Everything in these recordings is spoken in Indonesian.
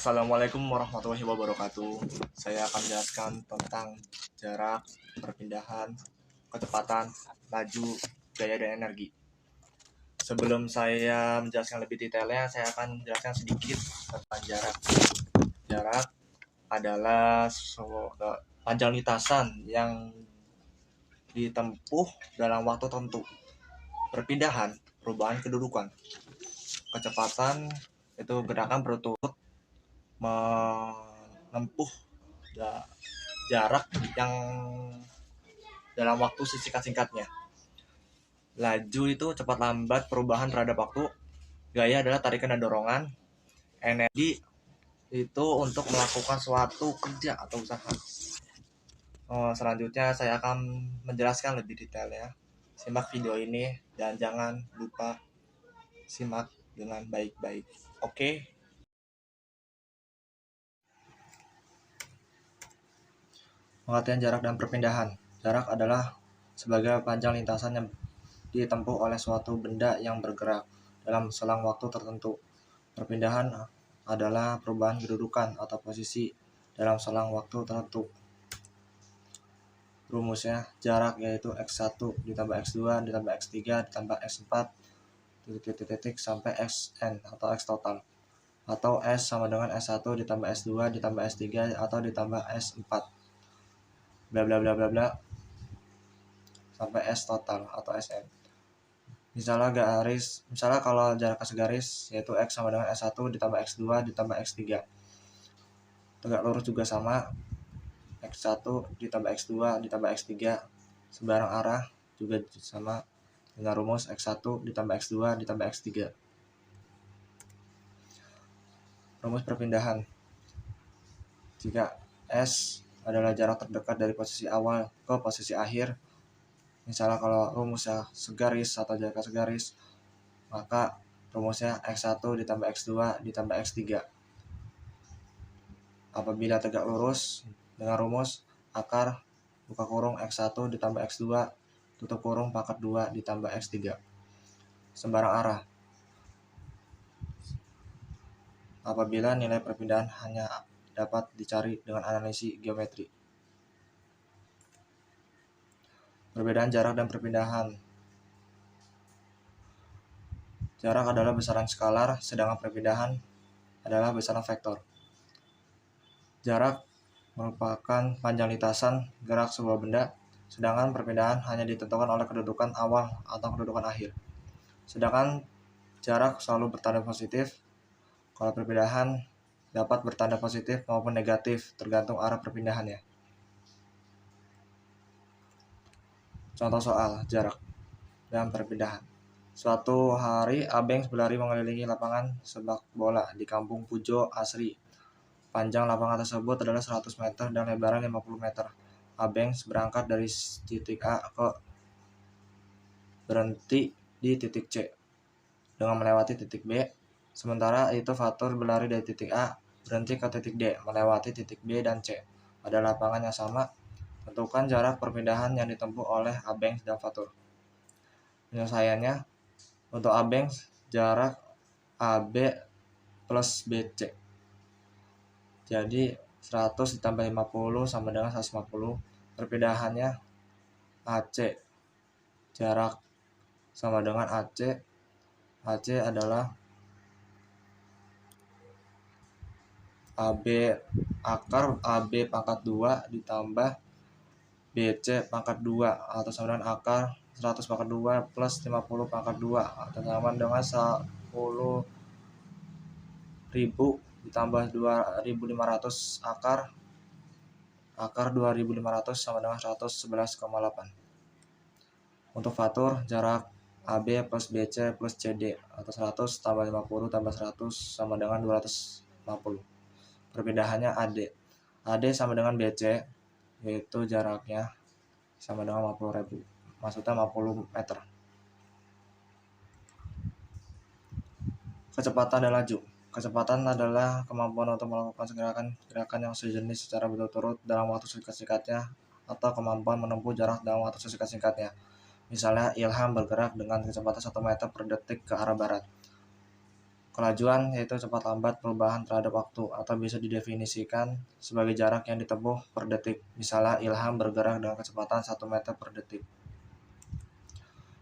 Assalamualaikum warahmatullahi wabarakatuh. Saya akan menjelaskan tentang jarak, perpindahan, kecepatan, laju, gaya, dan energi. Sebelum saya menjelaskan lebih detailnya, saya akan menjelaskan sedikit tentang jarak. Jarak adalah panjang lintasan yang ditempuh dalam waktu tertentu. Perpindahan, perubahan kedudukan. Kecepatan itu gerakan berturut menempuh jarak yang dalam waktu singkat-singkatnya. Laju itu cepat lambat perubahan terhadap waktu. Gaya adalah tarikan dan dorongan. Energi itu untuk melakukan suatu kerja atau usaha. Selanjutnya saya akan menjelaskan lebih detailnya. Simak video ini dan jangan lupa simak dengan baik-baik. Oke. Pengertian jarak dan perpindahan. Jarak adalah sebagai panjang lintasan yang ditempuh oleh suatu benda yang bergerak dalam selang waktu tertentu. Perpindahan adalah perubahan kedudukan atau posisi dalam selang waktu tertentu. Rumusnya, jarak yaitu X1 ditambah X2 ditambah X3 ditambah X4 titik sampai Xn atau X total. Atau S sama dengan S1 ditambah S2 ditambah S3 atau ditambah S4. Bla bla bla bla bla sampai S total atau Sn. Misalnya kalau jarak segaris yaitu X sama dengan S1 ditambah X2 ditambah X3. Tegak lurus juga sama, X1 ditambah X2 ditambah X3 sembarang arah juga sama dengan rumus X1 ditambah X2 ditambah X3. Rumus perpindahan. Jika S adalah jarak terdekat dari posisi awal ke posisi akhir, misalnya kalau rumusnya segaris atau jarak segaris, maka rumusnya X1 ditambah X2 ditambah X3. Apabila tegak lurus dengan rumus akar buka kurung X1 ditambah X2 tutup kurung pangkat 2 ditambah X3. Sembarang arah. Apabila nilai perpindahan hanya dapat dicari dengan analisis geometri. Perbedaan jarak dan perpindahan. Jarak adalah besaran skalar, sedangkan perpindahan adalah besaran vektor. Jarak merupakan panjang lintasan gerak sebuah benda, sedangkan perpindahan hanya ditentukan oleh kedudukan awal atau kedudukan akhir. Sedangkan jarak selalu bertanda positif, kalau perpindahan dapat bertanda positif maupun negatif tergantung arah perpindahannya. Contoh soal jarak dan perpindahan. Suatu hari Abeng berlari mengelilingi lapangan sepak bola di kampung Pujo Asri. Panjang lapangan tersebut adalah 100 meter dan lebarnya 50 meter. Abeng berangkat dari titik A ke berhenti di titik C dengan melewati titik B. Sementara itu Fatur berlari dari titik A berhenti ke titik D melewati titik B dan C. Pada lapangan yang sama, tentukan jarak perpindahan yang ditempuh oleh Abeng dan Fatur. Penyelesaiannya, untuk Abeng jarak AB plus BC. Jadi 100 ditambah 50 sama dengan 150. Perpindahannya AC. Jarak sama dengan AC. AC adalah AB akar AB pangkat 2 ditambah BC pangkat 2 atau sama dengan akar 100 pangkat 2 plus 50 pangkat 2 atau sama dengan 10.000 ditambah 2.500 akar 2.500 sama dengan 111,8. Untuk Fatur, jarak AB plus BC plus CD atau 100 tambah 50 tambah 100 sama dengan 250. Perpindahannya AD. AD sama dengan BC, yaitu jaraknya sama dengan 50.000. Maksudnya 50 meter. Kecepatan dan laju. Kecepatan adalah kemampuan untuk melakukan gerakan yang sejenis secara berturut-turut dalam waktu singkat-singkatnya atau kemampuan menempuh jarak dalam waktu singkat-singkatnya. Misalnya Ilham bergerak dengan kecepatan 1 meter per detik ke arah barat. Kelajuan yaitu cepat lambat perubahan terhadap waktu atau bisa didefinisikan sebagai jarak yang ditempuh per detik. Misalnya Ilham bergerak dengan kecepatan 1 meter per detik.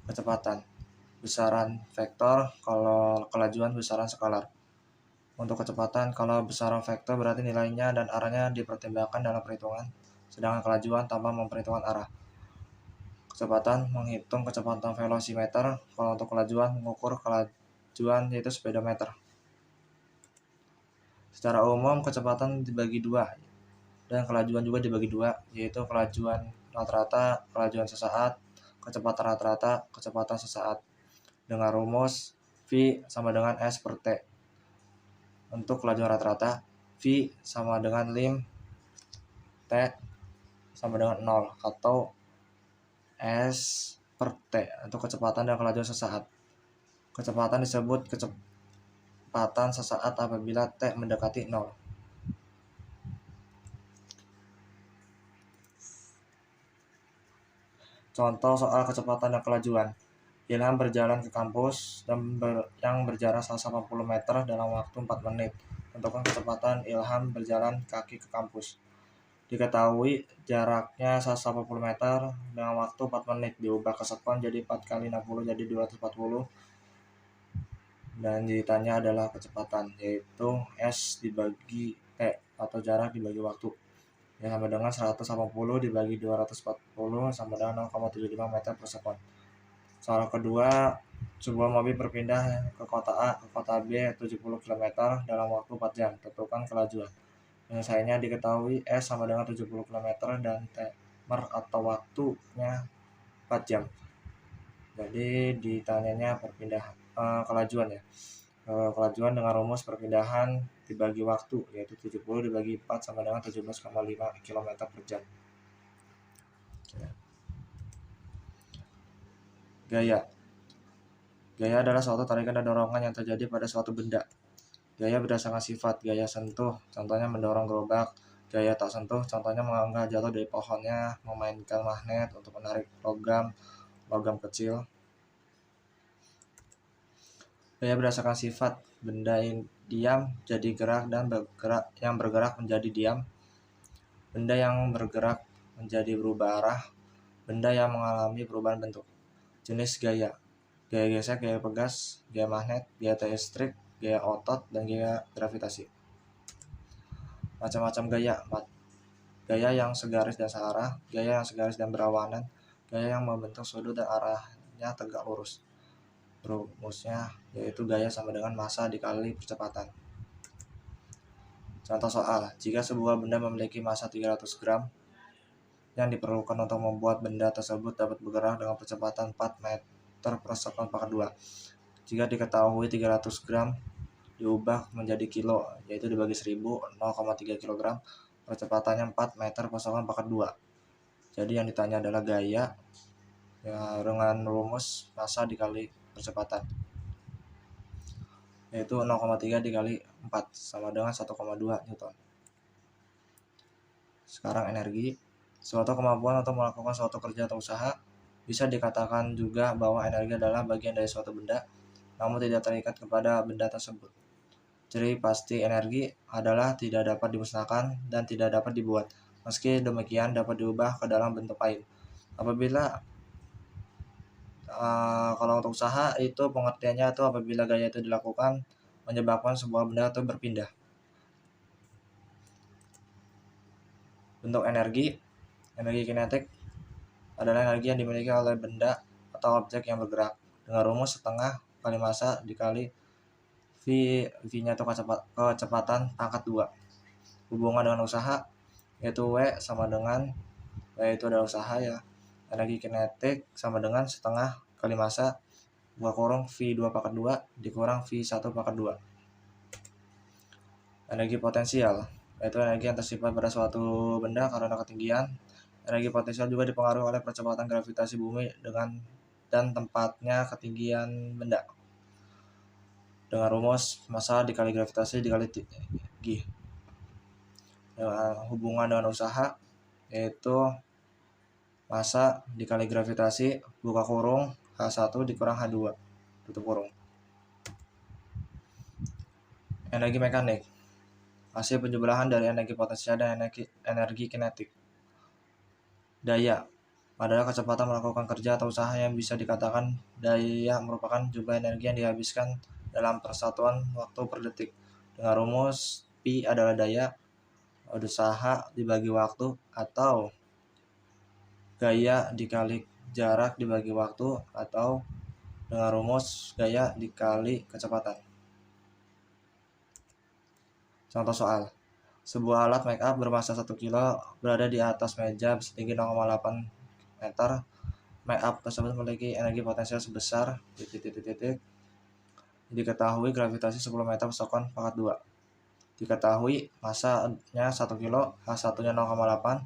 Kecepatan besaran vektor, kalau kelajuan besaran skalar. Untuk kecepatan, kalau besaran vektor berarti nilainya dan arahnya dipertimbangkan dalam perhitungan, sedangkan kelajuan tanpa memperhitungkan arah. Kecepatan menghitung kecepatan velosimeter, kalau untuk kelajuan mengukur kelajuan yaitu speedometer. Secara umum kecepatan dibagi dua dan kelajuan juga dibagi dua, yaitu kelajuan rata-rata, kelajuan sesaat, kecepatan rata-rata, kecepatan sesaat. Dengan rumus V sama dengan S per T. Untuk kelajuan rata-rata, V sama dengan lim T sama dengan 0 atau S per T untuk kecepatan dan kelajuan sesaat. Kecepatan disebut kecepatan sesaat apabila T mendekati 0. Contoh soal kecepatan dan kelajuan. Ilham berjalan ke kampus yang berjarak 180 meter dalam waktu 4 menit. Tentukan kecepatan Ilham berjalan kaki ke kampus. Diketahui jaraknya 180 meter dengan waktu 4 menit, diubah ke sekon jadi 4 kali 60 jadi 240. Dan ditanya adalah kecepatan, yaitu S dibagi T atau jarak dibagi waktu. Yang sama dengan 180 dibagi 240 sama dengan 0,75 meter per sekon. Soal kedua, sebuah mobil berpindah ke kota A ke kota B 70 km dalam waktu 4 jam. Tentukan kelajuan. Penyelesaiannya diketahui S sama dengan 70 km dan timer atau waktunya 4 jam. Jadi ditanyanya kelajuan ya. Kelajuan dengan rumus perpindahan dibagi waktu, yaitu 70 dibagi 4 sama dengan 17,5 km per jam. Gaya. Gaya adalah suatu tarikan dan dorongan yang terjadi pada suatu benda. Gaya berdasarkan sifat, gaya sentuh, contohnya mendorong gerobak. Gaya tak sentuh, contohnya menganggah jatuh dari pohonnya, memainkan magnet untuk menarik logam kecil. Gaya berdasarkan sifat, benda yang diam jadi gerak dan yang bergerak menjadi diam. Benda yang bergerak menjadi berubah arah. Benda yang mengalami perubahan bentuk. Jenis gaya. Gaya gesek, gaya pegas, gaya magnet, gaya listrik, gaya otot, dan gaya gravitasi. Macam-macam gaya. Gaya yang segaris dan searah, gaya yang segaris dan berawanan, gaya yang membentuk sudut dan arahnya tegak lurus. Rumusnya yaitu gaya sama dengan massa dikali percepatan. Contoh soal, jika sebuah benda memiliki massa 300 gram, yang diperlukan untuk membuat benda tersebut dapat bergerak dengan percepatan 4 meter per sekon pangkat 2. Jika diketahui 300 gram diubah menjadi kilo, yaitu dibagi 1000, 0,3 kg, percepatannya 4 meter per sekon pangkat 2. Jadi yang ditanya adalah gaya ya, dengan rumus massa dikali percepatan, yaitu 0,3 dikali 4 sama dengan 1,2 Newton. Sekarang energi. Suatu kemampuan untuk melakukan suatu kerja atau usaha. Bisa dikatakan juga bahwa energi adalah bagian dari suatu benda, namun tidak terikat kepada benda tersebut. Ciri pasti energi adalah tidak dapat dimusnahkan dan tidak dapat dibuat. Meski demikian dapat diubah ke dalam bentuk lain. Apabila kalau untuk usaha itu pengertiannya itu apabila gaya itu dilakukan menyebabkan sebuah benda itu berpindah. Bentuk energi kinetik adalah energi yang dimiliki oleh benda atau objek yang bergerak dengan rumus setengah kali massa dikali V-nya itu kecepatan pangkat 2. Hubungan dengan usaha yaitu W sama dengan W itu adalah usaha ya. Energi kinetik sama dengan setengah kali massa buka kurung V2 pangkat 2 dikurang V1 pangkat 2. Energi potensial yaitu energi yang tersimpan pada suatu benda karena ketinggian. Energi potensial juga dipengaruhi oleh percepatan gravitasi bumi dan tempatnya ketinggian benda. Dengan rumus massa dikali gravitasi dikali tinggi. Hubungan dengan usaha yaitu massa dikali gravitasi buka kurung H1 dikurang H2 tutup kurung. Energi mekanik, hasil penjumlahan dari energi potensial dan energi kinetik. Daya adalah kecepatan melakukan kerja atau usaha yang bisa dikatakan daya merupakan jumlah energi yang dihabiskan dalam persatuan waktu per detik. Dengan rumus P adalah daya usaha dibagi waktu atau gaya dikali jarak dibagi waktu atau dengan rumus gaya dikali kecepatan. Contoh soal. Sebuah alat make up bermasa 1 kilo berada di atas meja setinggi 0,8 meter. Make up tersebut memiliki energi potensial sebesar diketahui gravitasi 10 meter per sekon pangkat 2. Diketahui masanya 1 kilo, H1-nya 0,8,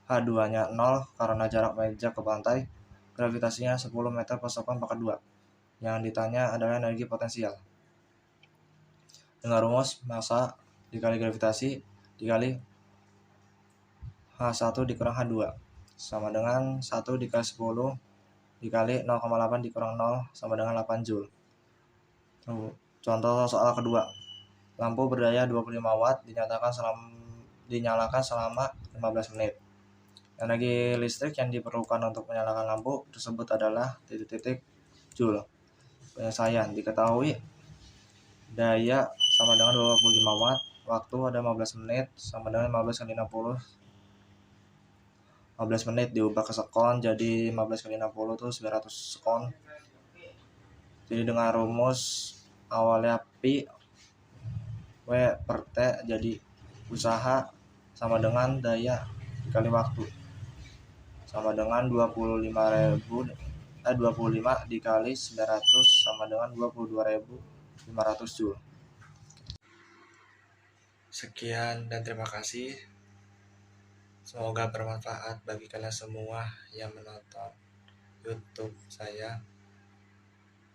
H2-nya 0 karena jarak meja ke pantai, gravitasinya 10 meter per sekon pangkat 2. Yang ditanya adalah energi potensial. Dengan rumus massa dikali gravitasi dikali H1 dikurang H2 sama dengan 1 dikali 10 dikali 0,8 dikurang 0 sama dengan 8 Joule. Contoh soal kedua. Lampu berdaya 25 watt dinyalakan selama 15 menit. Energi listrik yang diperlukan untuk menyalakan lampu tersebut adalah Joule. Penyelesaian diketahui daya sama dengan 25 watt, waktu ada 15 menit sama dengan 15 kali 60. 15 menit diubah ke sekon, jadi 15 kali 60 itu 900 sekon. Jadi dengan rumus awalnya Pi W per T, jadi usaha sama dengan daya dikali waktu sama dengan 25 dikali 900 sama dengan 22.500 Joule. Sekian dan terima kasih. Semoga bermanfaat bagi kalian semua yang menonton YouTube saya.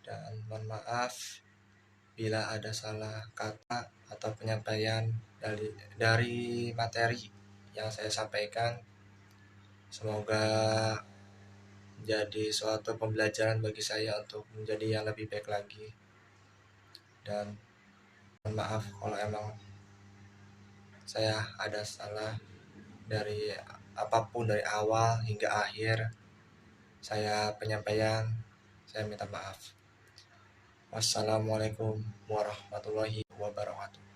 Dan mohon maaf bila ada salah kata atau penyampaian dari materi yang saya sampaikan. Semoga menjadi suatu pembelajaran bagi saya untuk menjadi yang lebih baik lagi. Dan mohon maaf kalau emang saya ada salah dari apapun, dari awal hingga akhir saya penyampaian, saya minta maaf. Wassalamualaikum warahmatullahi wabarakatuh.